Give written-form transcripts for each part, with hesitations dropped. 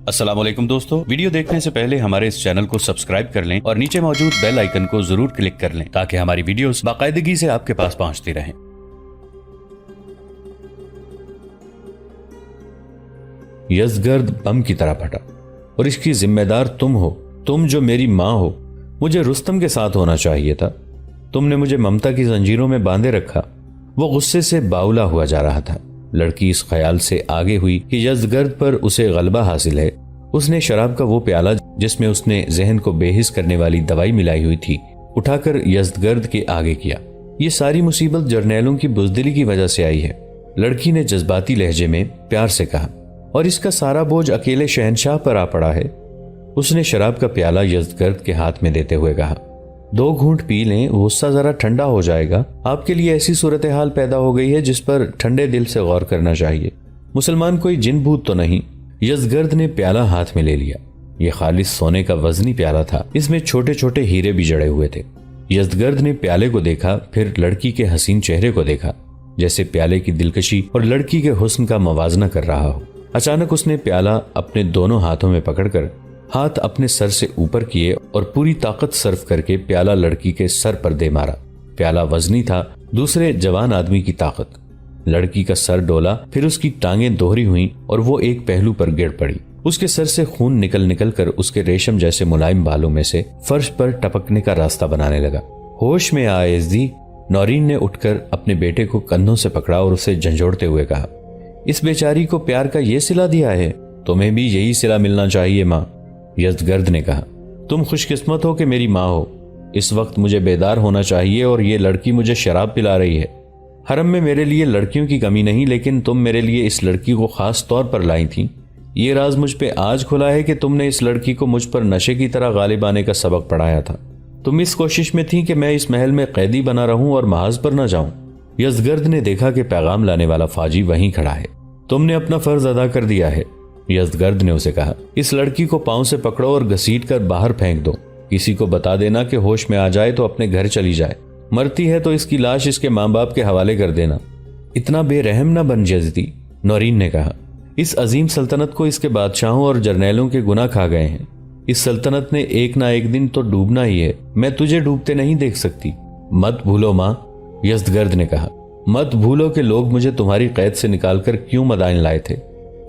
अस्सलाम वालेकुम दोस्तों, वीडियो देखने से पहले हमारे इस चैनल को सब्सक्राइब कर लें और नीचे मौजूद बेल आइकन को जरूर क्लिक कर लें ताकि हमारी वीडियोस बाकायदगी से आपके पास पहुंचती रहें। यज़गर्द बम की तरह फटा और इसकी जिम्मेदार तुम हो। तुम जो मेरी माँ हो। मुझे रुस्तम के साथ होना चाहिए था। तुमने मुझे ममता की जंजीरों में बांधे रखा। वो गुस्से से बाउला हुआ जा रहा था। लड़की इस ख्याल से आगे हुई कि यज़गर्द पर उसे गलबा हासिल है। उसने शराब का वो प्याला जिसमें उसने जहन को बेहिस करने वाली दवाई मिलाई हुई थी उठाकर यज़गर्द के आगे किया। ये सारी मुसीबत जर्नैलों की बुज़दिली की वजह से आई है, लड़की ने जज्बाती लहजे में प्यार से कहा, और इसका सारा बोझ अकेले शहनशाह पर आ पड़ा है। उसने शराब का प्याला यज़गर्द के हाथ में देते हुए कहा, 2 घूंट पी लें, गुस्सा जरा ठंडा हो जाएगा। आपके लिए ऐसी सूरत हाल पैदा हो गई है जिस पर ठंडे दिल से गौर करना चाहिए। मुसलमान कोई जिन भूत तो नहीं। यज़गर्द ने प्याला हाथ में ले लिया। यह खालिस सोने का वजनी प्याला था। इसमें छोटे छोटे हीरे भी जड़े हुए थे। यज़गर्द ने प्याले को देखा, फिर लड़की के हसीन चेहरे को देखा, जैसे प्याले की दिलकशी और लड़की के हुस्न का मवाजना कर रहा हो। अचानक उसने प्याला अपने दोनों हाथों में पकड़कर हाथ अपने सर से ऊपर किए और पूरी ताकत सर्व करके प्याला लड़की के सर पर दे मारा। प्याला वजनी था, दूसरे जवान आदमी की ताकत। लड़की का सर डोला, फिर उसकी टांगें दोहरी हुईं और वो एक पहलू पर गिर पड़ी। उसके सर से खून निकल निकल कर उसके रेशम जैसे मुलायम बालों में से फर्श पर टपकने का रास्ता बनाने लगा। होश में आए इज़दी, नौरीन ने उठकर अपने बेटे को कंधों से पकड़ा और उसे झंझोड़ते हुए कहा, इस बेचारी को प्यार का ये सिला दिया है, तुम्हें भी यही सिला मिलना चाहिए माँ। यज़गर्द ने कहा, तुम खुशकिस्मत हो कि मेरी माँ हो। इस वक्त मुझे बेदार होना चाहिए और ये लड़की मुझे शराब पिला रही है। हरम में मेरे लिए लड़कियों की कमी नहीं, लेकिन तुम मेरे लिए इस लड़की को खास तौर पर लाई थी। ये राज मुझ पे आज खुला है कि तुमने इस लड़की को मुझ पर नशे की तरह गालिब आने का सबक पढ़ाया था। तुम इस कोशिश में थी कि मैं इस महल में कैदी बना रहूं और महाज पर न जाऊं। यज़गर्द ने देखा कि पैगाम लाने वाला फाजी वहीं खड़ा है। तुमने अपना फर्ज अदा कर दिया है। यज़गर्द ने उसे कहा, इस लड़की को पांव से पकड़ो और घसीट कर बाहर फेंक दो। किसी को बता देना कि होश में आ जाए तो अपने घर चली जाए। मरती है तो इसकी लाश इसके माँ बाप के हवाले कर देना। इतना बेरहम न बन यज़दी, नौरीन ने कहा। इस अजीम सल्तनत को इसके बादशाहों और जर्नैलों के गुनाह खा गए हैं। इस सल्तनत ने एक ना एक दिन तो डूबना ही है। मैं तुझे डूबते नहीं देख सकती। मत भूलो माँ, यज़गर्द ने कहा, मत भूलो कि लोग मुझे तुम्हारी कैद से निकालकर क्यों मदाइन लाए थे,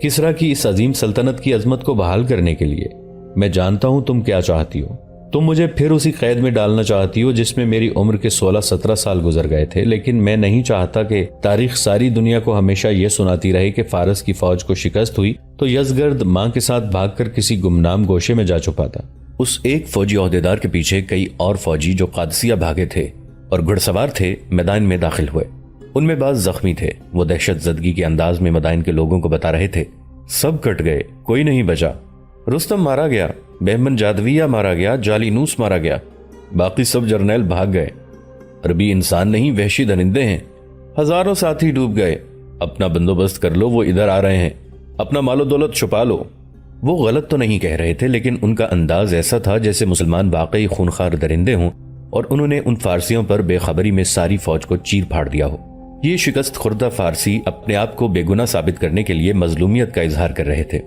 किसरा की इस अजीम सल्तनत की अजमत को बहाल करने के लिए। मैं जानता हूं तुम क्या चाहती हो। तुम मुझे फिर उसी कैद में डालना चाहती हो जिसमें मेरी उम्र के 16-17 साल गुजर गए थे, लेकिन मैं नहीं चाहता कि तारीख सारी दुनिया को हमेशा यह सुनाती रहे कि फारस की फौज को शिकस्त हुई तो यज़गर्द माँ के साथ भागकर किसी गुमनाम गोशे में जा छुपा था। उस एक फौजी ओहदेदार के पीछे कई और फौजी जो कादसिया भागे थे और घुड़सवार थे मैदान में दाखिल हुए। उनमें बाज जख्मी थे। वो दहशत जदगी के अंदाज में मदाइन के लोगों को बता रहे थे, सब कट गए, कोई नहीं बचा। रुस्तम मारा गया, बेहमन जादविया मारा गया, जालीनूस मारा गया, बाकी सब जर्नैल भाग गए। अरबी इंसान नहीं, वहशी दरिंदे हैं। हजारों साथी डूब गए। अपना बंदोबस्त कर लो, वो इधर आ रहे हैं। अपना मालो दौलत छुपा लो। वो गलत तो नहीं कह रहे थे, लेकिन उनका अंदाज ऐसा था जैसे मुसलमान वाकई खूनखार दरिंदे हों और उन्होंने उन फारसियों पर बेखबरी में सारी फौज को चीर फाड़ दिया हो। ये शिकस्त खुर्दा फारसी अपने आप को बेगुनाह साबित करने के लिए मजलूमियत का इजहार कर रहे थे।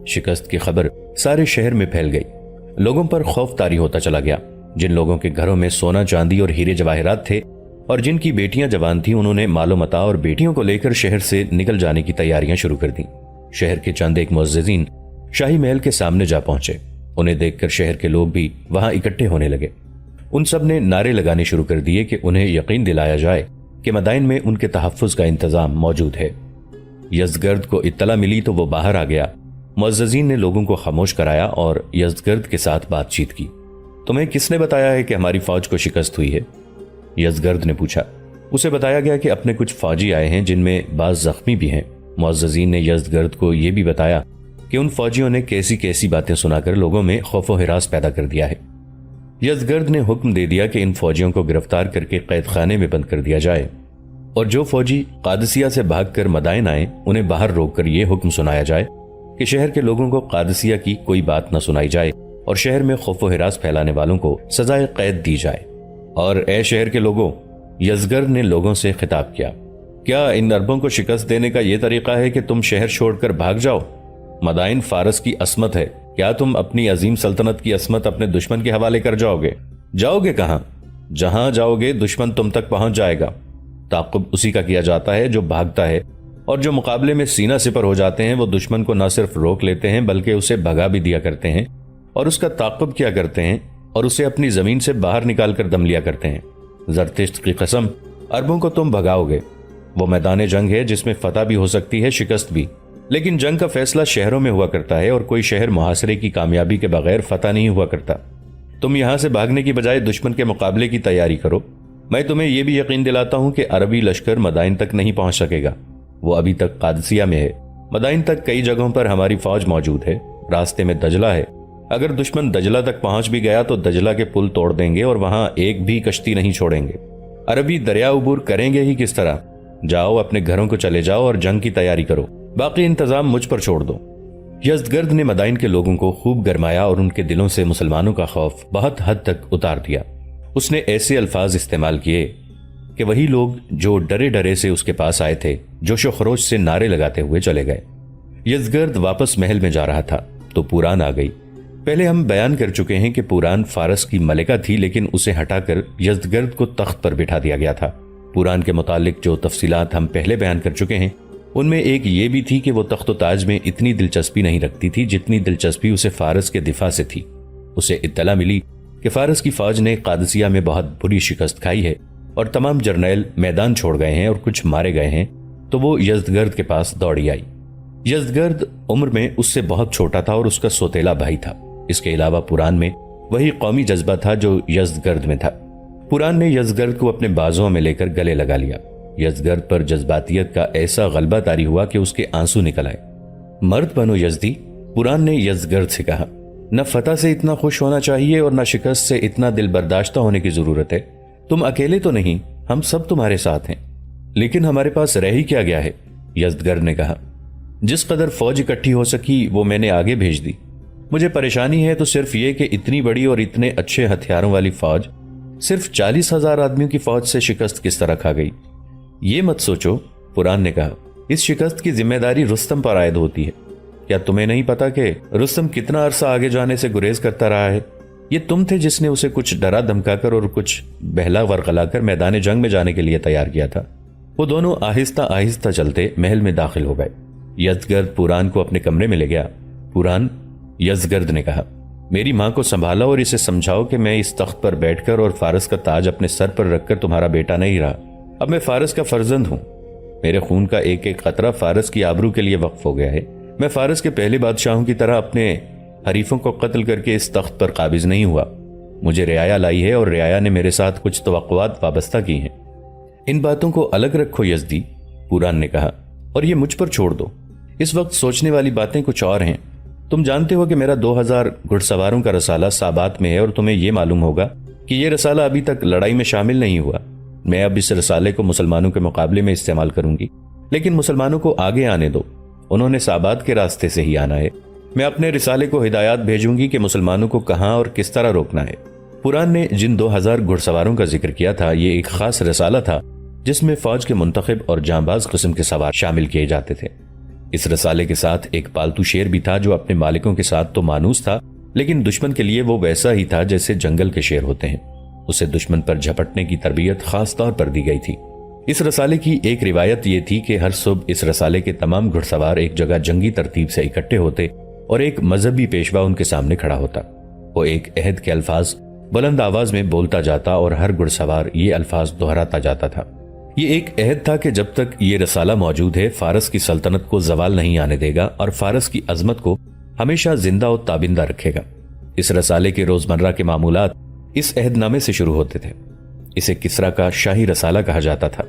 शिकस्त की खबर सारे शहर में फैल गई। लोगों पर खौफ तारी होता चला गया। जिन लोगों के घरों में सोना चांदी और हीरे जवाहरात थे और जिनकी बेटियां जवान थीं, उन्होंने मालो मता और बेटियों को लेकर शहर से निकल जाने की तैयारियां शुरू कर दी। शहर के चंद एक मुअज्जिज़ीन शाही महल के सामने जा पहुंचे। उन्हें देखकर शहर के लोग भी वहां इकट्ठे होने लगे। उन सब ने नारे लगाने शुरू कर दिए कि उन्हें यकीन दिलाया जाए कि मदाइन में उनके तहफ़्फ़ुज़ का इंतजाम मौजूद है। यज़गर्द को इत्तला मिली तो वो बाहर आ गया। मुअज़्ज़िज़ीन ने लोगों को खामोश कराया और यज़गर्द के साथ बातचीत की। तुम्हें किसने बताया है कि हमारी फौज को शिकस्त हुई है? यज़गर्द ने पूछा। उसे बताया गया कि अपने कुछ फौजी आए हैं जिनमें बाज़ जख्मी भी हैं। मुअज़्ज़िज़ीन ने यज़गर्द को यह भी बताया कि उन फौजियों ने कैसी कैसी बातें सुनाकर लोगों में खौफ व हिरास पैदा कर दिया है। यज़गर्द ने हुक्म दे दिया कि इन फौजियों को गिरफ्तार करके कैद खाने में बंद कर दिया जाए और जो फौजी कादसिया से भागकर मदाइन आए उन्हें बाहर रोककर यह हुक्म सुनाया जाए कि शहर के लोगों को कादसिया की कोई बात न सुनाई जाए और शहर में खौफ व हिरास फैलाने वालों को सजाए कैद दी जाए। और ए शहर के लोगों, यज़गर्द ने लोगों से खिताब किया, क्या इन अरबों को शिकस्त देने का यह तरीका है कि तुम शहर छोड़कर भाग जाओ? मदाइन फारस की असमत है, क्या तुम अपनी अजीम सल्तनत की असमत अपने दुश्मन के हवाले कर जाओगे? जाओगे कहां? जहां जाओगे दुश्मन तुम तक पहुंच जाएगा। ताक़ुब उसी का किया जाता है जो भागता है, और जो मुकाबले में सीना सिपर हो जाते हैं वो दुश्मन को न सिर्फ रोक लेते हैं बल्कि उसे भगा भी दिया करते हैं, और उसका ताक़ुब किया करते हैं और उसे अपनी जमीन से बाहर निकाल कर दम लिया करते हैं। ज़रतिश्त की कसम, अरबों को तुम भगाओगे। वो मैदान जंग है जिसमें फतह भी हो सकती है, शिकस्त भी, लेकिन जंग का फैसला शहरों में हुआ करता है और कोई शहर मुहासरे की कामयाबी के बगैर फतह नहीं हुआ करता। तुम यहां से भागने की बजाय दुश्मन के मुकाबले की तैयारी करो। मैं तुम्हें यह भी यकीन दिलाता हूं कि अरबी लश्कर मदाइन तक नहीं पहुंच सकेगा। वो अभी तक कादसिया में है। मदाइन तक कई जगहों पर हमारी फौज मौजूद है। रास्ते में दजला है। अगर दुश्मन दजला तक पहुंच भी गया तो दजला के पुल तोड़ देंगे और वहां एक भी कश्ती नहीं छोड़ेंगे। अरबी दरिया उबूर करेंगे ही किस तरह? जाओ, अपने घरों को चले जाओ और जंग की तैयारी करो। बाकी इंतजाम मुझ पर छोड़ दो। यज़दगर्द ने मदाइन के लोगों को खूब गरमाया और उनके दिलों से मुसलमानों का खौफ बहुत हद तक उतार दिया। उसने ऐसे अल्फाज इस्तेमाल किए कि वही लोग जो डरे डरे से उसके पास आए थे जोशो खरोश से नारे लगाते हुए चले गए। यज़दगर्द वापस महल में जा रहा था तो पूरान आ गई। पहले हम बयान कर चुके हैं कि पूरान फारस की मलिका थी, लेकिन उसे हटाकर यज़दगर्द को तख्त पर बिठा दिया गया था। पूरान के मुतालिक जो तफसीलात हम पहले बयान कर चुके हैं उनमें एक ये भी थी कि वो तख्त ताज में इतनी दिलचस्पी नहीं रखती थी जितनी दिलचस्पी उसे फारस के दिफा से थी। उसे इत्तला मिली कि फारस की फौज ने कादसिया में बहुत बुरी शिकस्त खाई है और तमाम जर्नैल मैदान छोड़ गए हैं और कुछ मारे गए हैं, तो वो यज़दगर्द के पास दौड़ी आई। यज़दगर्द उम्र में उससे बहुत छोटा था और उसका सोतेला भाई था। इसके अलावा पुरान में वही कौमी जज्बा था जो यज़दगर्द में था। पुरान ने यज़दगर्द को अपने बाजुओं में लेकर गले लगा लिया। यज़दगर्द पर जज्बातियत का ऐसा गलबा तारी हुआ कि उसके आंसू निकल आए। मर्द बनो यज़दी, पुरान ने यज़दगर्द से कहा। न फतह से इतना खुश होना चाहिए और न शिकस्त से इतना दिल बर्दाश्ता होने की जरूरत है। तुम अकेले तो नहीं, हम सब तुम्हारे साथ हैं। लेकिन हमारे पास रह ही क्या गया है? यज़दगर्द ने कहा। जिस कदर फौज इकट्ठी हो सकी वो मैंने आगे भेज दी। मुझे परेशानी है तो सिर्फ ये कि इतनी बड़ी और इतने अच्छे हथियारों वाली फौज सिर्फ 40,000 आदमियों की फौज से शिकस्त किस तरह खा गई। ये मत सोचो, पुरान ने कहा, इस शिकस्त की जिम्मेदारी रुस्तम पर आयद होती है। क्या तुम्हें नहीं पता कि रुस्तम कितना अरसा आगे जाने से गुरेज करता रहा है? ये तुम थे जिसने उसे कुछ डरा धमकाकर और कुछ बहला वरगलाकर मैदान जंग में जाने के लिए तैयार किया था। वो दोनों आहिस्ता आहिस्ता चलते महल में दाखिल हो गए। यज़दगर्द पुरान को अपने कमरे में ले गया। पुरान, यज़दगर्द ने कहा, मेरी मां को संभालो और इसे समझाओ कि मैं इस तख्त पर बैठकर और फारस का ताज अपने सर पर रखकर तुम्हारा बेटा नहीं रहा। अब मैं फारस का फर्जंद हूं। मेरे खून का एक एक खतरा फारस की आबरू के लिए वक्फ हो गया है। मैं फारस के पहले बादशाहों की तरह अपने हरीफों को कत्ल करके इस तख्त पर काबिज नहीं हुआ। मुझे रियाया लाई है और रियाया ने मेरे साथ कुछ तवक्कुआत वाबस्ता की हैं। इन बातों को अलग रखो यज़दी, पुरान ने कहा, और ये मुझ पर छोड़ दो। इस वक्त सोचने वाली बातें कुछ और हैं। तुम जानते हो कि मेरा 2000 घुड़सवारों का रसाला साबात में है और तुम्हें यह मालूम होगा कि यह रसाला अभी तक लड़ाई में शामिल नहीं हुआ। मैं अब इस रसाले को मुसलमानों के मुकाबले में इस्तेमाल करूंगी, लेकिन मुसलमानों को आगे आने दो। उन्होंने साबात के रास्ते से ही आना है। मैं अपने रिसाले को हिदायत भेजूंगी कि मुसलमानों को कहां और किस तरह रोकना है। पुरान ने जिन 2000 घुड़सवारों का जिक्र किया था, ये एक खास रसाला था जिसमें फौज के मुंतखब और जांबाज किस्म के सवार शामिल किए जाते थे। इस रसाले के साथ एक पालतू शेर भी था जो अपने मालिकों के साथ तो मानूस था, लेकिन दुश्मन के लिए वो वैसा ही था जैसे जंगल के शेर होते हैं। उसे दुश्मन पर झपटने की तरबियत खास तौर पर दी गई थी। इस रसाले की एक रिवायत ये थी कि हर सुबह इस रसाले के तमाम घुड़सवार एक जगह जंगी तरतीब से इकट्ठे होते और एक मजहबी पेशवा उनके सामने खड़ा होता। वो एक अहद के अल्फाज बुलंद आवाज में बोलता जाता और हर घुड़सवार ये अल्फाज दोहराता जाता था। ये एक अहद था कि जब तक ये रसाला मौजूद है फारस की सल्तनत को जवाल नहीं आने देगा और फारस की अजमत को हमेशा जिंदा और ताबिंदा रखेगा। इस रसाले के रोजमर्रा के मामूलात इस अहदनामे से शुरू होते थे। इसे किसरा का शाही रसाला कहा जाता था।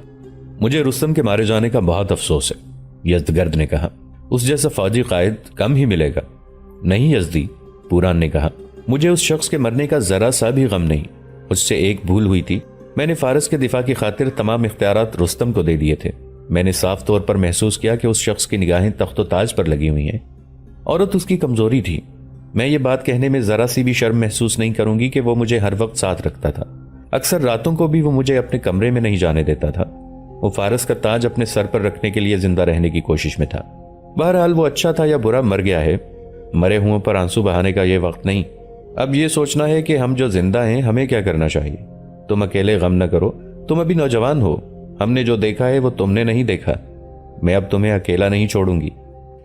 मुझे रुस्तम के मारे जाने का बहुत अफसोस है, यज़दगर्द ने कहा। उस जैसा फौजी कायद कम ही मिलेगा। नहीं यज़दी, पुरान ने कहा, मुझे उस शख्स के मरने का जरा सा भी गम नहीं। उससे एक भूल हुई थी। मैंने फारस के दिफा की खातिर तमाम इख्तियारात रुस्तम को दे दिए थे। मैंने साफ तौर पर महसूस किया कि उस शख्स की निगाहें तख्त व ताज पर लगी हुई हैं। औरत उसकी कमजोरी थी। मैं ये बात कहने में जरा सी भी शर्म महसूस नहीं करूंगी कि वो मुझे हर वक्त साथ रखता था। अक्सर रातों को भी वो मुझे अपने कमरे में नहीं जाने देता था। वो फारस का ताज अपने सर पर रखने के लिए जिंदा रहने की कोशिश में था। बहरहाल वो अच्छा था या बुरा मर गया है, मरे हुओं पर आंसू बहाने का ये वक्त नहीं। अब ये सोचना है कि हम जो जिंदा हैं हमें क्या करना चाहिए। तुम अकेले गम न करो, तुम अभी नौजवान हो, हमने जो देखा है वो तुमने नहीं देखा। मैं अब तुम्हें अकेला नहीं छोड़ूंगी।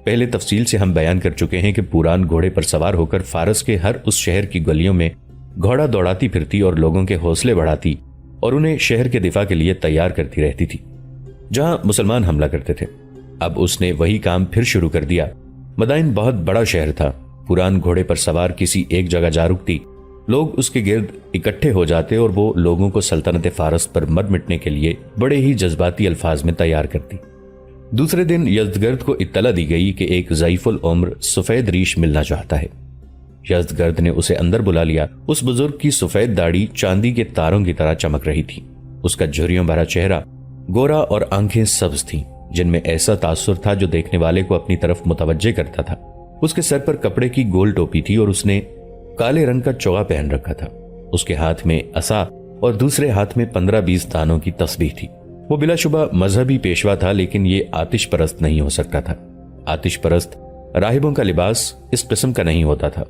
पहले तफसील से हम बयान कर चुके हैं कि पुरान घोड़े पर सवार होकर फारस के हर उस शहर की गलियों में घोड़ा दौड़ाती फिरती और लोगों के हौसले बढ़ाती और उन्हें शहर के दिफा के लिए तैयार करती रहती थी जहां मुसलमान हमला करते थे। अब उसने वही काम फिर शुरू कर दिया। मदाइन बहुत बड़ा शहर था। पुरान घोड़े पर सवार किसी एक जगह जा रुकती, लोग उसके गिर्द इकट्ठे हो जाते और वो लोगों को सल्तनत फारस पर मर मिटने के लिए बड़े ही जज्बाती अल्फाज में तैयार करती। दूसरे दिन यज़दगर्द को इत्तला दी गई कि एक ज़ईफुल उम्र सफेद रीश मिलना चाहता है। यज़दगर्द ने उसे अंदर बुला लिया। उस बुजुर्ग की सफेद दाढ़ी चांदी के तारों की तरह चमक रही थी। उसका झुर्रियों भरा चेहरा गोरा और आंखें सब्ज थीं, जिनमें ऐसा तासुर था जो देखने वाले को अपनी तरफ मुतवज्जे करता था। उसके सर पर कपड़े की गोल टोपी थी और उसने काले रंग का चोगा पहन रखा था। उसके हाथ में असा और दूसरे हाथ में 15-20 दानों की तस्बीह थी। वो बिलाशुबा मजहबी पेशवा था, लेकिन ये आतिश परस्त नहीं हो सकता था। आतिश परस्त राहिबों का लिबास इस किस्म का नहीं होता था।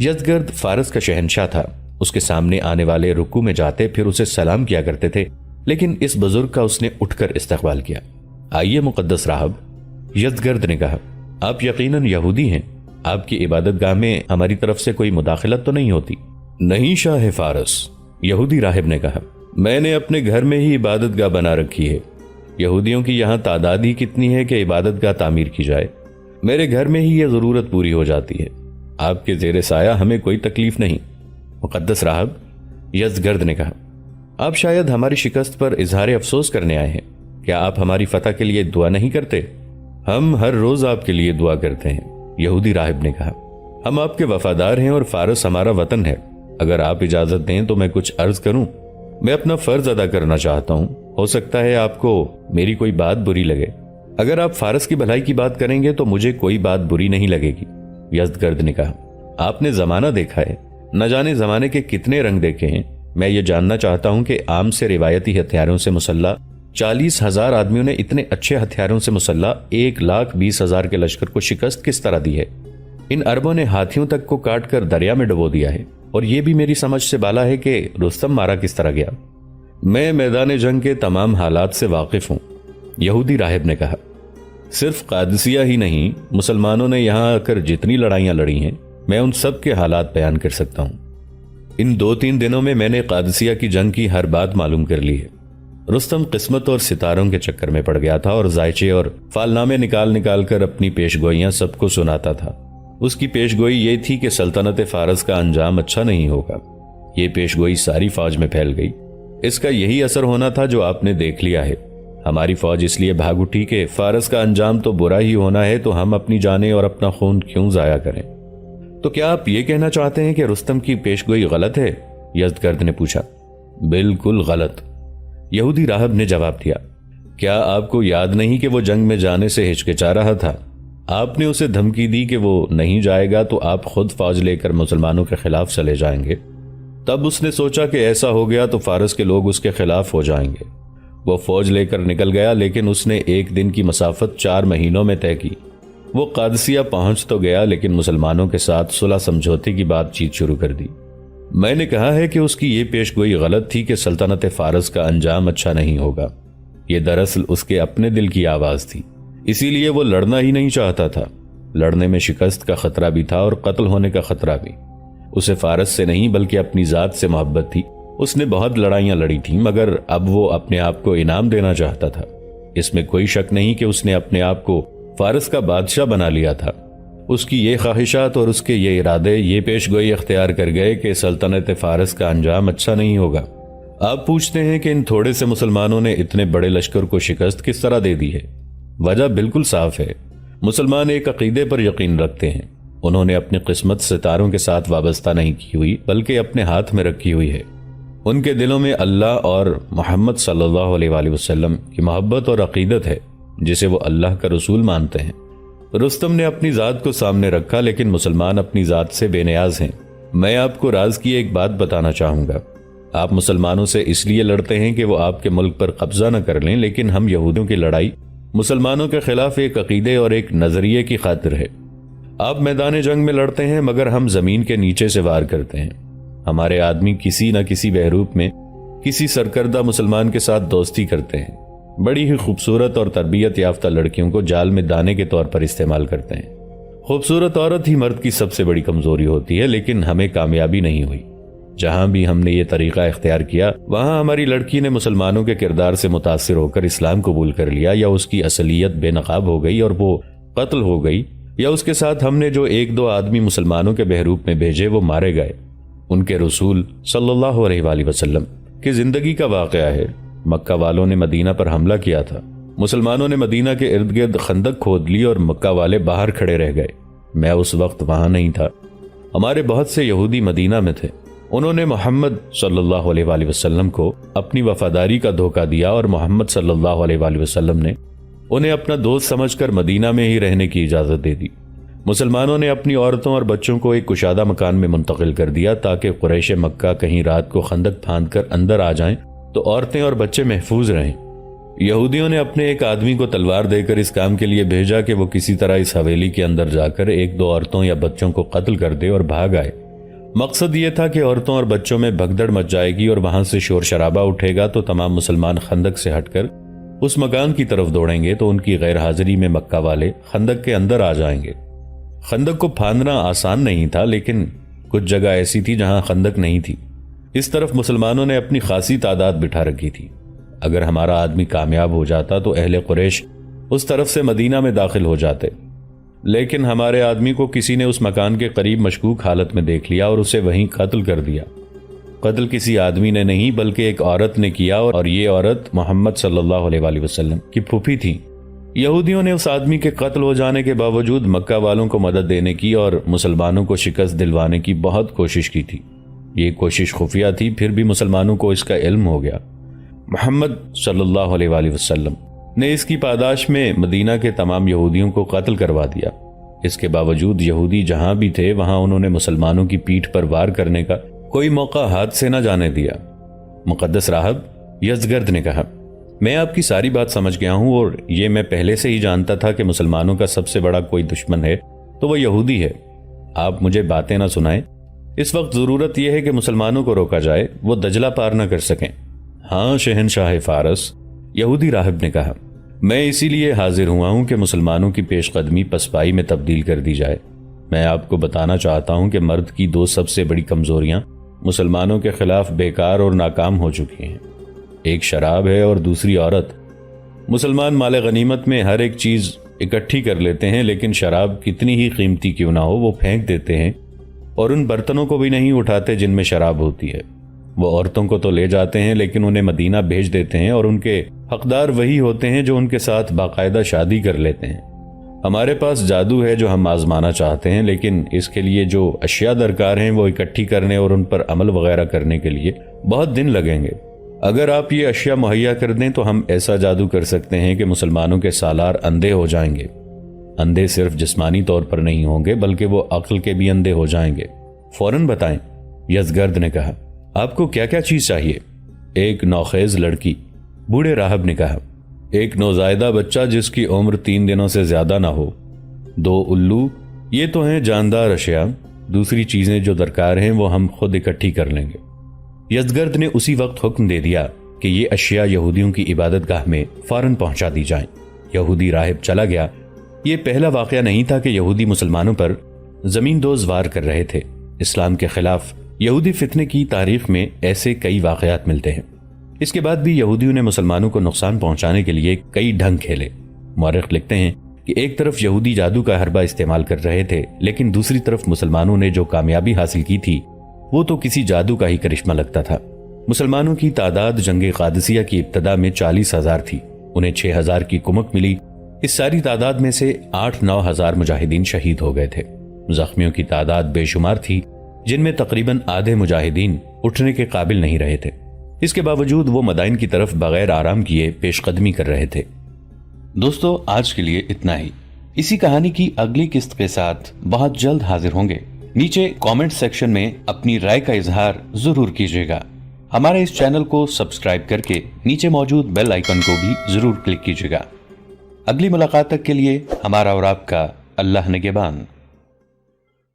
यज़दगर्द फारस का शहंशाह था। उसके सामने आने वाले रुकू में जाते फिर उसे सलाम किया करते थे, लेकिन इस बुजुर्ग का उसने उठकर इस्तकबाल किया। आइए मुकद्दस राहब, यज़दगर्द ने कहा, आप यकीनन यहूदी हैं। आपकी इबादत गाह में हमारी तरफ से कोई मुदाखलत तो नहीं होती? नहीं शाह फारस, यहूदी राहिब ने कहा, मैंने अपने घर में ही इबादत गाह बना रखी है। यहूदियों की यहाँ तादाद ही कितनी है कि इबादत गाह तामीर की जाए। मेरे घर में ही यह जरूरत पूरी हो जाती है। आपके ज़ेरे साया हमें कोई तकलीफ नहीं। मुकद्दस राहब, यज़दगर्द ने कहा, आप शायद हमारी शिकस्त पर इजहार अफसोस करने आए हैं। क्या आप हमारी फतह के लिए दुआ नहीं करते? हम हर रोज आपके लिए दुआ करते हैं, यहूदी राहिब ने कहा। हम आपके वफादार हैं और फारस हमारा वतन है। अगर आप इजाजत दें तो मैं कुछ अर्ज करूं। मैं अपना फर्ज अदा करना चाहता हूं। हो सकता है आपको मेरी कोई बात बुरी लगे। अगर आप फारस की भलाई की बात करेंगे तो मुझे कोई बात बुरी नहीं लगेगी, यज़दगर्द ने कहा। आपने जमाना देखा है, न जाने जमाने के कितने रंग देखे हैं। मैं ये जानना चाहता हूं कि आम से रिवायती हथियारों से मुसल्ला 40,000 आदमियों ने इतने अच्छे हथियारों से मुसल्ला 1,20,000 के लश्कर को शिकस्त किस तरह दी है। इन अरबों ने हाथियों तक को काट कर दरिया में डुबो दिया है, और यह भी मेरी समझ से बाला है कि रुस्तम मारा किस तरह गया। मैं मैदान जंग के तमाम हालात से वाकिफ हूं, यहूदी राहिब ने कहा। सिर्फ कादसिया ही नहीं, मुसलमानों ने यहां आकर जितनी लड़ाइयां लड़ी हैं, मैं उन सब के हालात बयान कर सकता हूं। इन 2-3 दिनों में मैंने कादसिया की जंग की हर बात मालूम कर ली है। रुस्तम किस्मत और सितारों के चक्कर में पड़ गया था और जायचे और फालनामे निकाल निकाल कर अपनी पेशगोइयां सबको सुनाता था। उसकी पेशगोई ये थी कि सल्तनत फारस का अंजाम अच्छा नहीं होगा। ये पेशगोई सारी फौज में फैल गई। इसका यही असर होना था जो आपने देख लिया है। हमारी फौज इसलिए भाग उठी कि फारस का अंजाम तो बुरा ही होना है, तो हम अपनी जानें और अपना खून क्यों जाया करें। तो क्या आप ये कहना चाहते हैं कि रुस्तम की पेशगोई गलत है? यज़दगर्द ने पूछा। बिल्कुल गलत, यहूदी राहब ने जवाब दिया। क्या आपको याद नहीं कि वो जंग में जाने से हिचकिचा रहा था? आपने उसे धमकी दी कि वो नहीं जाएगा तो आप खुद फौज लेकर मुसलमानों के खिलाफ चले जाएंगे। तब उसने सोचा कि ऐसा हो गया तो फारस के लोग उसके खिलाफ हो जाएंगे। वो फौज लेकर निकल गया, लेकिन उसने एक दिन की मसाफत 4 महीनों में तय की। वो कादसिया पहुंच तो गया, लेकिन मुसलमानों के साथ सुलह समझौते की बातचीत शुरू कर दी। मैंने कहा है कि उसकी ये पेशगोई गलत थी कि सल्तनत फारस का अंजाम अच्छा नहीं होगा। ये दरअसल उसके अपने दिल की आवाज थी, इसीलिए वो लड़ना ही नहीं चाहता था। लड़ने में शिकस्त का खतरा भी था और कत्ल होने का खतरा भी। उसे फारस से नहीं बल्कि अपनी जात से मोहब्बत थी। उसने बहुत लड़ाइयां लड़ी थीं, मगर अब वो अपने आप को इनाम देना चाहता था। इसमें कोई शक नहीं कि उसने अपने आप को फारस का बादशाह बना लिया था। उसकी ये ख्वाहिशात और उसके ये इरादे ये पेशगोई अख्तियार कर गए कि सल्तनत फारस का अंजाम अच्छा नहीं होगा। आप पूछते हैं कि इन थोड़े से मुसलमानों ने इतने बड़े लश्कर को शिकस्त किस तरह दे दी है। वजह बिल्कुल साफ है। मुसलमान एक अकीदे पर यकीन रखते हैं। उन्होंने अपनी किस्मत सितारों के साथ वाबस्ता नहीं की हुई, बल्कि अपने हाथ में रखी हुई है। उनके दिलों में अल्लाह और मोहम्मद सल्लल्लाहु अलैहि वसल्लम की मोहब्बत और अकीदत है, जिसे वो अल्लाह का रसूल मानते हैं। रुस्तम ने अपनी जात को सामने रखा, लेकिन मुसलमान अपनी जात से बेनियाज हैं। मैं आपको राज की एक बात बताना चाहूंगा। आप मुसलमानों से इसलिए लड़ते हैं कि वो आपके मुल्क पर कब्जा न कर लें, लेकिन हम यहूदियों की लड़ाई مسلمانوں کے خلاف ایک عقیدے اور ایک نظریے کی خاطر ہے۔ آپ میدان جنگ میں لڑتے ہیں مگر ہم زمین کے نیچے سے وار کرتے ہیں۔ ہمارے آدمی کسی نہ کسی بحروپ میں کسی سرکردہ مسلمان کے ساتھ دوستی کرتے ہیں، بڑی ہی خوبصورت اور تربیت یافتہ لڑکیوں کو جال میں دانے کے طور پر استعمال کرتے ہیں۔ خوبصورت عورت ہی مرد کی سب سے بڑی کمزوری ہوتی ہے، لیکن ہمیں کامیابی نہیں ہوئی۔ جہاں بھی ہم نے یہ طریقہ اختیار کیا وہاں ہماری لڑکی نے مسلمانوں کے کردار سے متاثر ہو کر اسلام قبول کر لیا، یا اس کی اصلیت بے نقاب ہو گئی اور وہ قتل ہو گئی، یا اس کے ساتھ ہم نے جو ایک دو آدمی مسلمانوں کے بحروپ میں بھیجے وہ مارے گئے۔ ان کے رسول صلی اللہ علیہ وآلہ وسلم کی زندگی کا واقعہ ہے۔ مکہ والوں نے مدینہ پر حملہ کیا تھا، مسلمانوں نے مدینہ کے ارد گرد خندق کھود لی اور مکہ والے باہر کھڑے رہ گئے۔ میں اس وقت وہاں نہیں تھا۔ ہمارے بہت سے یہودی مدینہ میں تھے۔ انہوں نے محمد صلی اللہ علیہ وآلہ وسلم کو اپنی وفاداری کا دھوکہ دیا اور محمد صلی اللہ علیہ وآلہ وسلم نے انہیں اپنا دوست سمجھ کر مدینہ میں ہی رہنے کی اجازت دے دی۔ مسلمانوں نے اپنی عورتوں اور بچوں کو ایک کشادہ مکان میں منتقل کر دیا تاکہ قریش مکہ کہیں رات کو خندق پھاند کر اندر آ جائیں تو عورتیں اور بچے محفوظ رہیں۔ یہودیوں نے اپنے ایک آدمی کو تلوار دے کر اس کام کے لیے بھیجا کہ وہ کسی طرح اس حویلی کے اندر جا کر ایک دو عورتوں یا بچوں کو قتل کر دے اور بھاگ آئے۔ مقصد یہ تھا کہ عورتوں اور بچوں میں بھگدڑ مچ جائے گی اور وہاں سے شور شرابہ اٹھے گا تو تمام مسلمان خندق سے ہٹ کر اس مکان کی طرف دوڑیں گے تو ان کی غیر حاضری میں مکہ والے خندق کے اندر آ جائیں گے۔ خندق کو پھاندنا آسان نہیں تھا، لیکن کچھ جگہ ایسی تھی جہاں خندق نہیں تھی۔ اس طرف مسلمانوں نے اپنی خاصی تعداد بٹھا رکھی تھی۔ اگر ہمارا آدمی کامیاب ہو جاتا تو اہل قریش اس طرف سے مدینہ میں داخل ہو جاتے، لیکن ہمارے آدمی کو کسی نے اس مکان کے قریب مشکوک حالت میں دیکھ لیا اور اسے وہیں قتل کر دیا۔ قتل کسی آدمی نے نہیں بلکہ ایک عورت نے کیا، اور یہ عورت محمد صلی اللہ علیہ وآلہ وسلم کی پھوپھی تھی۔ یہودیوں نے اس آدمی کے قتل ہو جانے کے باوجود مکہ والوں کو مدد دینے کی اور مسلمانوں کو شکست دلوانے کی بہت کوشش کی تھی۔ یہ کوشش خفیہ تھی، پھر بھی مسلمانوں کو اس کا علم ہو گیا۔ محمد صلی اللہ علیہ وآلہ وسلم نے اس کی پاداش میں مدینہ کے تمام یہودیوں کو قتل کروا دیا۔ اس کے باوجود یہودی جہاں بھی تھے وہاں انہوں نے مسلمانوں کی پیٹھ پر وار کرنے کا کوئی موقع ہاتھ سے نہ جانے دیا۔ مقدس راہب یزگرد نے کہا، میں آپ کی ساری بات سمجھ گیا ہوں، اور یہ میں پہلے سے ہی جانتا تھا کہ مسلمانوں کا سب سے بڑا کوئی دشمن ہے تو وہ یہودی ہے۔ آپ مجھے باتیں نہ سنائیں، اس وقت ضرورت یہ ہے کہ مسلمانوں کو روکا جائے، وہ دجلہ پار نہ کر سکیں۔ ہاں شہنشاہ فارس، یہودی راہب نے کہا، میں اسی لیے حاضر ہوا ہوں کہ مسلمانوں کی پیش قدمی پسپائی میں تبدیل کر دی جائے۔ میں آپ کو بتانا چاہتا ہوں کہ مرد کی دو سب سے بڑی کمزوریاں مسلمانوں کے خلاف بیکار اور ناکام ہو چکی ہیں، ایک شراب ہے اور دوسری عورت۔ مسلمان مال غنیمت میں ہر ایک چیز اکٹھی کر لیتے ہیں، لیکن شراب کتنی ہی قیمتی کیوں نہ ہو وہ پھینک دیتے ہیں، اور ان برتنوں کو بھی نہیں اٹھاتے جن میں شراب ہوتی ہے۔ وہ عورتوں کو تو لے جاتے ہیں لیکن انہیں مدینہ بھیج دیتے ہیں، اور ان کے حقدار وہی ہوتے ہیں جو ان کے ساتھ باقاعدہ شادی کر لیتے ہیں۔ ہمارے پاس جادو ہے جو ہم آزمانا چاہتے ہیں، لیکن اس کے لیے جو اشیاء درکار ہیں وہ اکٹھی کرنے اور ان پر عمل وغیرہ کرنے کے لیے بہت دن لگیں گے۔ اگر آپ یہ اشیاء مہیا کر دیں تو ہم ایسا جادو کر سکتے ہیں کہ مسلمانوں کے سالار اندھے ہو جائیں گے۔ اندھے صرف جسمانی طور پر نہیں ہوں گے بلکہ وہ عقل کے بھی اندھے ہو جائیں گے۔ فوراً بتائیں، یزگرد نے کہا، آپ کو کیا کیا چیز چاہیے؟ ایک نوخیز لڑکی، بوڑھے راہب نے کہا، ایک نوزائیدہ بچہ جس کی عمر 3 دنوں سے زیادہ نہ ہو، 2 الو، یہ تو ہیں جاندار اشیاء، دوسری چیزیں جو درکار ہیں وہ ہم خود اکٹھی کر لیں گے۔ یزگرد نے اسی وقت حکم دے دیا کہ یہ اشیاء یہودیوں کی عبادت گاہ میں فوراً پہنچا دی جائیں۔ یہودی راہب چلا گیا۔ یہ پہلا واقعہ نہیں تھا کہ یہودی مسلمانوں پر زمین دوز وار کر رہے تھے۔ اسلام کے خلاف یہودی فتنے کی تاریخ میں ایسے کئی واقعات ملتے ہیں۔ اس کے بعد بھی یہودیوں نے مسلمانوں کو نقصان پہنچانے کے لیے کئی ڈھنگ کھیلے۔ مورخ لکھتے ہیں کہ ایک طرف یہودی جادو کا حربہ استعمال کر رہے تھے، لیکن دوسری طرف مسلمانوں نے جو کامیابی حاصل کی تھی وہ تو کسی جادو کا ہی کرشمہ لگتا تھا۔ مسلمانوں کی تعداد جنگ قادسیہ کی ابتدا میں 40,000 تھی، انہیں 6,000 کی کمک ملی۔ اس ساری تعداد میں سے 8-9 ہزار مجاہدین شہید ہو گئے تھے۔ زخمیوں کی تعداد بے شمار تھی، جن میں تقریباً آدھے مجاہدین اٹھنے کے قابل نہیں رہے تھے۔ اس کے باوجود وہ مدائن کی طرف بغیر آرام کیے پیش قدمی کر رہے تھے۔ دوستو، آج کے لیے اتنا ہی۔ اسی کہانی کی اگلی قسط کے ساتھ بہت جلد حاضر ہوں گے۔ نیچے کامنٹ سیکشن میں اپنی رائے کا اظہار ضرور کیجیے گا۔ ہمارے اس چینل کو سبسکرائب کر کے نیچے موجود بیل آئیکن کو بھی ضرور کلک کیجیے گا۔ اگلی ملاقات تک کے لیے ہمارا اور آپ کا اللہ نگہبان۔